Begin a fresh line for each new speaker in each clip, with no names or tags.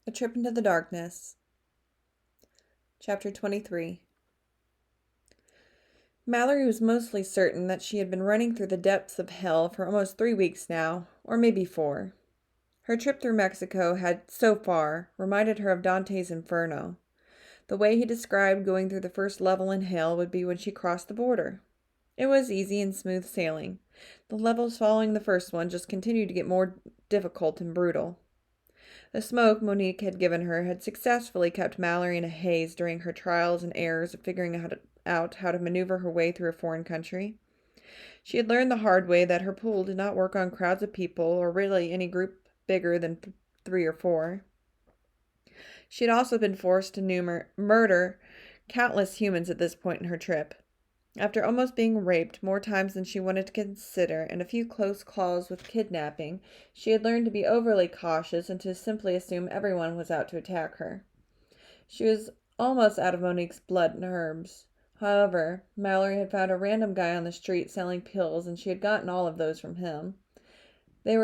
A Trip into the Darkness. Chapter 23. Mallory was mostly certain that she had been running through the depths of hell for almost 3 weeks now, or maybe 4. Her trip through Mexico had, so far, reminded her of Dante's Inferno. The way he described going through the first level in hell would be when she crossed the border. It was easy and smooth sailing. The levels following the first one just continued to get more difficult and brutal. The smoke Monique had given her had successfully kept Mallory in a haze during her trials and errors of figuring out how to maneuver her way through a foreign country. She had learned the hard way that her pool did not work on crowds of people or really any group bigger than 3 or 4. She had also been forced to murder countless humans at this point in her trip. After almost being raped more times than she wanted to consider and a few close calls with kidnapping, she had learned to be overly cautious and to simply assume everyone was out to attack her. She was almost out of Monique's blood and herbs. However, Mallory had found a random guy on the street selling pills, and she had gotten all of those from him. They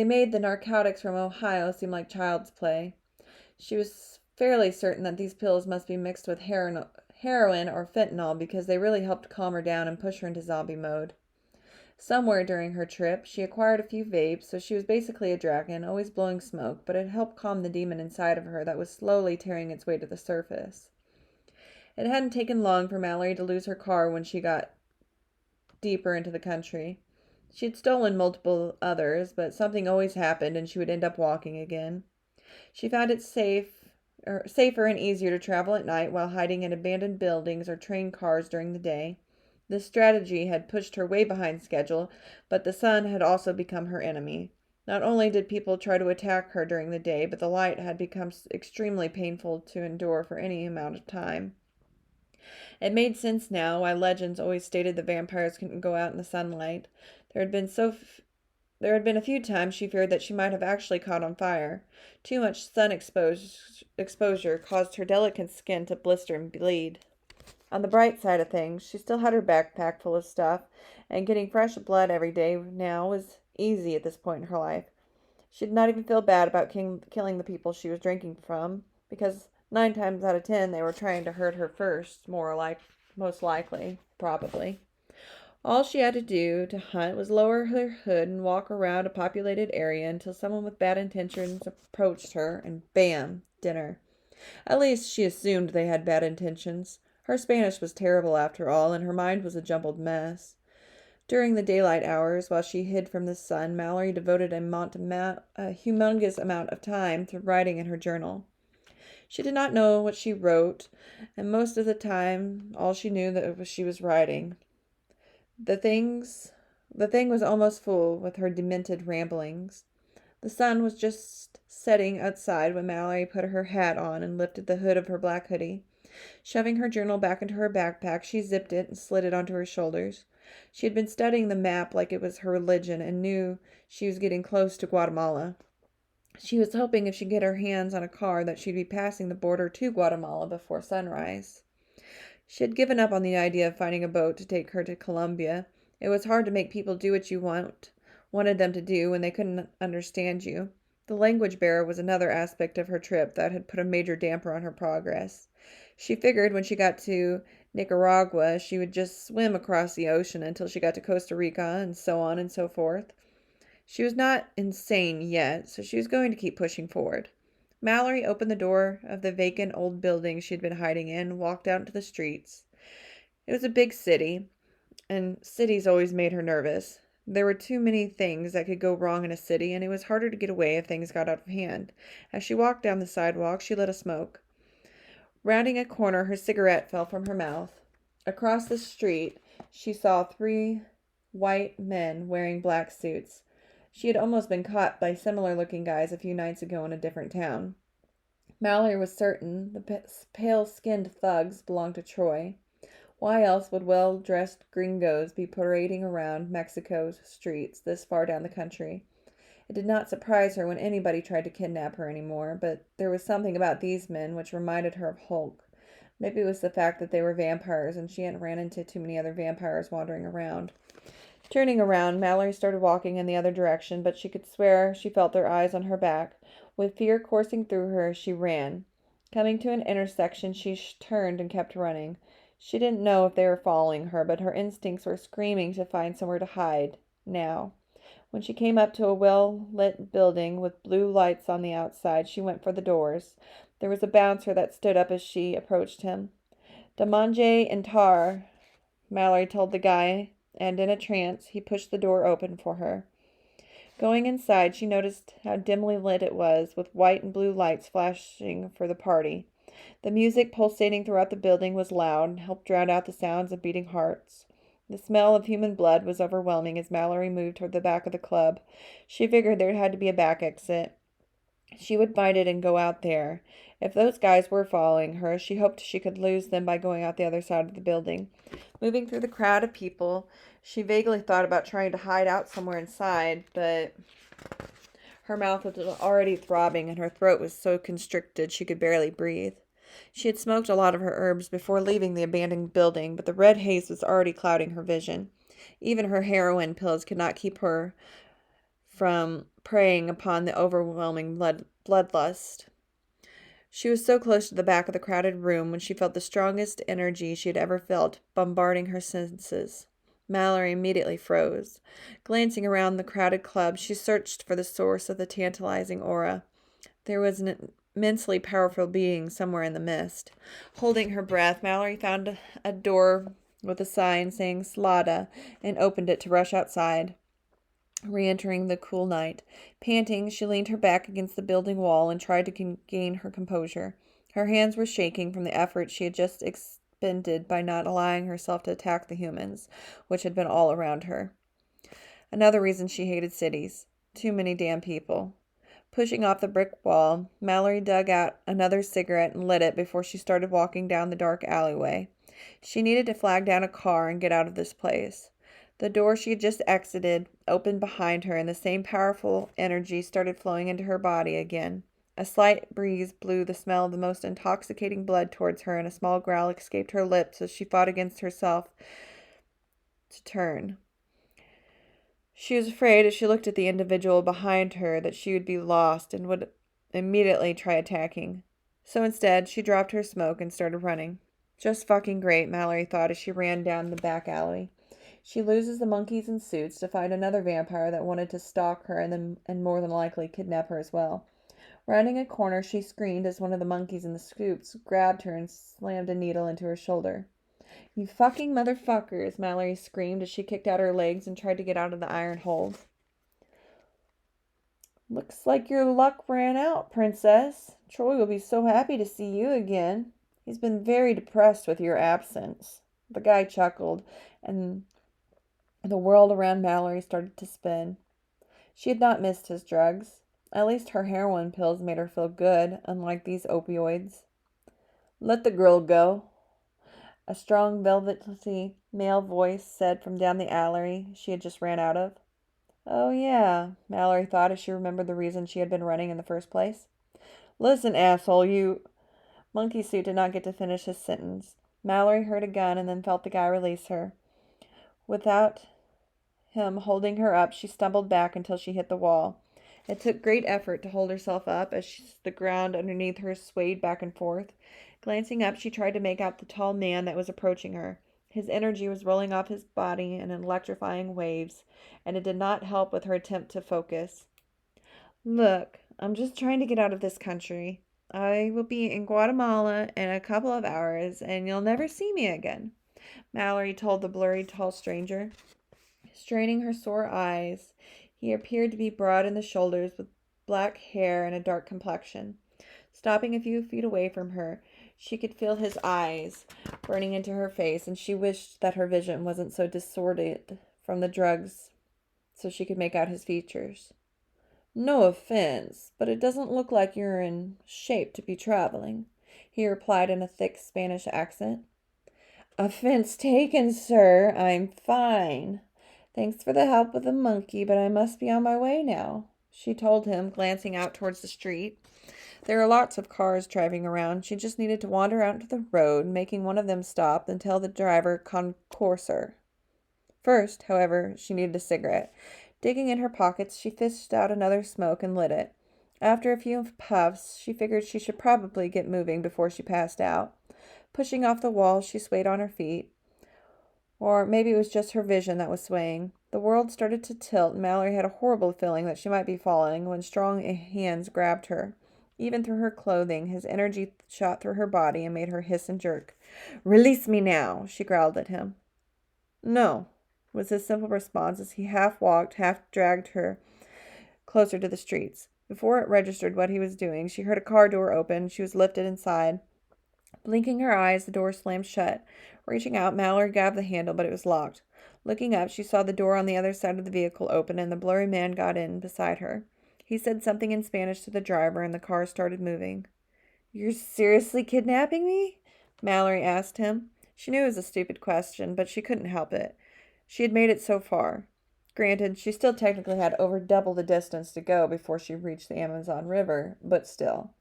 made the narcotics from Ohio seem like child's play. She was fairly certain that these pills must be mixed with heroin or fentanyl because they really helped calm her down and push her into zombie mode. Somewhere during her trip, she acquired a few vapes, so she was basically a dragon, always blowing smoke, but it helped calm the demon inside of her that was slowly tearing its way to the surface. It hadn't taken long for Mallory to lose her car when she got deeper into the country. She had stolen multiple others, but something always happened and she would end up walking again. She found it safer and easier to travel at night while hiding in abandoned buildings or train cars during the day. This strategy had pushed her way behind schedule, but the sun had also become her enemy. Not only did people try to attack her during the day, but the light had become extremely painful to endure for any amount of time. It made sense now why legends always stated that vampires couldn't go out in the sunlight. There had been so there had been a few times she feared that she might have actually caught on fire. Too much exposure caused her delicate skin to blister and bleed. On the bright side of things, she still had her backpack full of stuff, and getting fresh blood every day now was easy at this point in her life. She did not even feel bad about killing the people she was drinking from, because 9 times out of 10 they were trying to hurt her first, most likely, probably. All she had to do to hunt was lower her hood and walk around a populated area until someone with bad intentions approached her, and bam, dinner. At least she assumed they had bad intentions. Her Spanish was terrible after all, and her mind was a jumbled mess. During the daylight hours, while she hid from the sun, Mallory devoted a humongous amount of time to writing in her journal. She did not know what she wrote, and most of the time all she knew that was she was writing. The things the thing was almost full with her demented ramblings. The sun was just setting outside when Mallory put her hat on and lifted the hood of her black hoodie. Shoving her journal back into her backpack, she zipped it and slid it onto her shoulders. She had been studying the map like it was her religion and knew she was getting close to Guatemala. She was hoping if she could get her hands on a car that she'd be passing the border to Guatemala before sunrise. She had given up on the idea of finding a boat to take her to Colombia. It was hard to make people do what you wanted them to do when they couldn't understand you. The language barrier was another aspect of her trip that had put a major damper on her progress. She figured when she got to Nicaragua, she would just swim across the ocean until she got to Costa Rica, and so on and so forth. She was not insane yet, so she was going to keep pushing forward. Mallory opened the door of the vacant old building she had been hiding in and walked out into the streets. It was a big city, and cities always made her nervous. There were too many things that could go wrong in a city, and it was harder to get away if things got out of hand. As she walked down the sidewalk, she lit a smoke. Rounding a corner, her cigarette fell from her mouth. Across the street, she saw 3 white men wearing black suits. She had almost been caught by similar-looking guys a few nights ago in a different town. Mallory was certain the pale-skinned thugs belonged to Troy. Why else would well-dressed gringos be parading around Mexico's streets this far down the country? It did not surprise her when anybody tried to kidnap her anymore, but there was something about these men which reminded her of Hulk. Maybe it was the fact that they were vampires and she hadn't ran into too many other vampires wandering around. Turning around, Mallory started walking in the other direction, but she could swear she felt their eyes on her back. With fear coursing through her, she ran. Coming to an intersection, she turned and kept running. She didn't know if they were following her, but her instincts were screaming to find somewhere to hide. Now, when she came up to a well-lit building with blue lights on the outside, she went for the doors. There was a bouncer that stood up as she approached him. "Damanje and Tar," Mallory told the guy, and in a trance, he pushed the door open for her. Going inside, she noticed how dimly lit it was, with white and blue lights flashing for the party. The music pulsating throughout the building was loud and helped drown out the sounds of beating hearts. The smell of human blood was overwhelming as Mallory moved toward the back of the club. She figured there had to be a back exit. She would find it and go out there. If those guys were following her, she hoped she could lose them by going out the other side of the building. Moving through the crowd of people, she vaguely thought about trying to hide out somewhere inside, but her mouth was already throbbing and her throat was so constricted she could barely breathe. She had smoked a lot of her herbs before leaving the abandoned building, but the red haze was already clouding her vision. Even her heroin pills could not keep her from preying upon the overwhelming bloodlust. She was so close to the back of the crowded room when she felt the strongest energy she had ever felt bombarding her senses. Mallory immediately froze. Glancing around the crowded club, she searched for the source of the tantalizing aura. There was an immensely powerful being somewhere in the mist. Holding her breath, Mallory found a door with a sign saying Slada and opened it to rush outside, re-entering the cool night. Panting, she leaned her back against the building wall and tried to gain her composure. Her hands were shaking from the effort she had just expended by not allowing herself to attack the humans, which had been all around her. Another reason she hated cities. Too many damn people. Pushing off the brick wall, Mallory dug out another cigarette and lit it before she started walking down the dark alleyway. She needed to flag down a car and get out of this place. The door she had just exited opened behind her, and the same powerful energy started flowing into her body again. A slight breeze blew the smell of the most intoxicating blood towards her, and a small growl escaped her lips as she fought against herself to turn. She was afraid as she looked at the individual behind her that she would be lost and would immediately try attacking. So instead, she dropped her smoke and started running. Just fucking great, Mallory thought as she ran down the back alley. She loses the monkeys in suits to find another vampire that wanted to stalk her and more than likely kidnap her as well. Rounding a corner, she screamed as one of the monkeys in the suits grabbed her and slammed a needle into her shoulder. "You fucking motherfuckers," Mallory screamed as she kicked out her legs and tried to get out of the iron hold. "Looks like your luck ran out, Princess. Troy will be so happy to see you again. He's been very depressed with your absence." The guy chuckled, and the world around Mallory started to spin. She had not missed his drugs. At least her heroin pills made her feel good, unlike these opioids. "Let the girl go," a strong, velvety male voice said from down the alley she had just ran out of. Oh, yeah, Mallory thought as she remembered the reason she had been running in the first place. "Listen, asshole, you—" Monkey Suit did not get to finish his sentence. Mallory heard a gun and then felt the guy release her. Without him holding her up, she stumbled back until she hit the wall. It took great effort to hold herself up as the ground underneath her swayed back and forth. Glancing up, she tried to make out the tall man that was approaching her. His energy was rolling off his body in electrifying waves, and it did not help with her attempt to focus. "Look, I'm just trying to get out of this country. I will be in Guatemala in a couple of hours, and you'll never see me again," Mallory told the blurry tall stranger. Straining her sore eyes, he appeared to be broad in the shoulders with black hair and a dark complexion. Stopping a few feet away from her, she could feel his eyes burning into her face, and she wished that her vision wasn't so distorted from the drugs so she could make out his features. "No offense, but it doesn't look like you're in shape to be traveling," he replied in a thick Spanish accent. "Offense taken, sir. I'm fine. Thanks for the help with the monkey, but I must be on my way now," she told him, glancing out towards the street. There were lots of cars driving around. She just needed to wander out to the road, making one of them stop, and tell the driver concourse her. First, however, she needed a cigarette. Digging in her pockets, she fished out another smoke and lit it. After a few puffs, she figured she should probably get moving before she passed out. Pushing off the wall, she swayed on her feet. Or maybe it was just her vision that was swaying. The world started to tilt, and Mallory had a horrible feeling that she might be falling when strong hands grabbed her. Even through her clothing, his energy shot through her body and made her hiss and jerk. "Release me now," she growled at him. "No," was his simple response as he half walked, half dragged her closer to the streets. Before it registered what he was doing, she heard a car door open. She was lifted inside. Blinking her eyes, the door slammed shut. Reaching out, Mallory grabbed the handle, but it was locked. Looking up, she saw the door on the other side of the vehicle open, and the blurry man got in beside her. He said something in Spanish to the driver, and the car started moving. "You're seriously kidnapping me?" Mallory asked him. She knew it was a stupid question, but she couldn't help it. She had made it so far. Granted, she still technically had over double the distance to go before she reached the Amazon River, but still.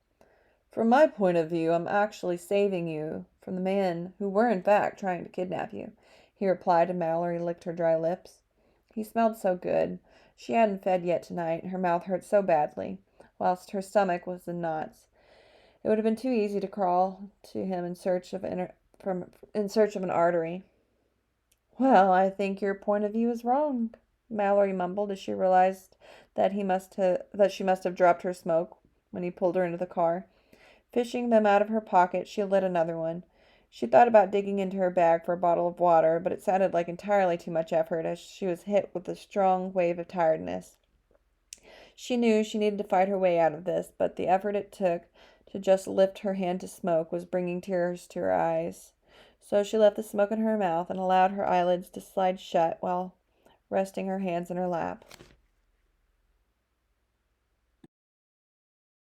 "From my point of view, I'm actually saving you from the men who were in fact trying to kidnap you," he replied, and Mallory licked her dry lips. He smelled so good. She hadn't fed yet tonight, and her mouth hurt so badly, whilst her stomach was in knots. It would have been too easy to crawl to him in search of an artery. "Well, I think your point of view is wrong," Mallory mumbled as she realized that she must have dropped her smoke when he pulled her into the car. Fishing them out of her pocket, she lit another one. She thought about digging into her bag for a bottle of water, but it sounded like entirely too much effort as she was hit with a strong wave of tiredness. She knew she needed to fight her way out of this, but the effort it took to just lift her hand to smoke was bringing tears to her eyes. So she left the smoke in her mouth and allowed her eyelids to slide shut while resting her hands in her lap.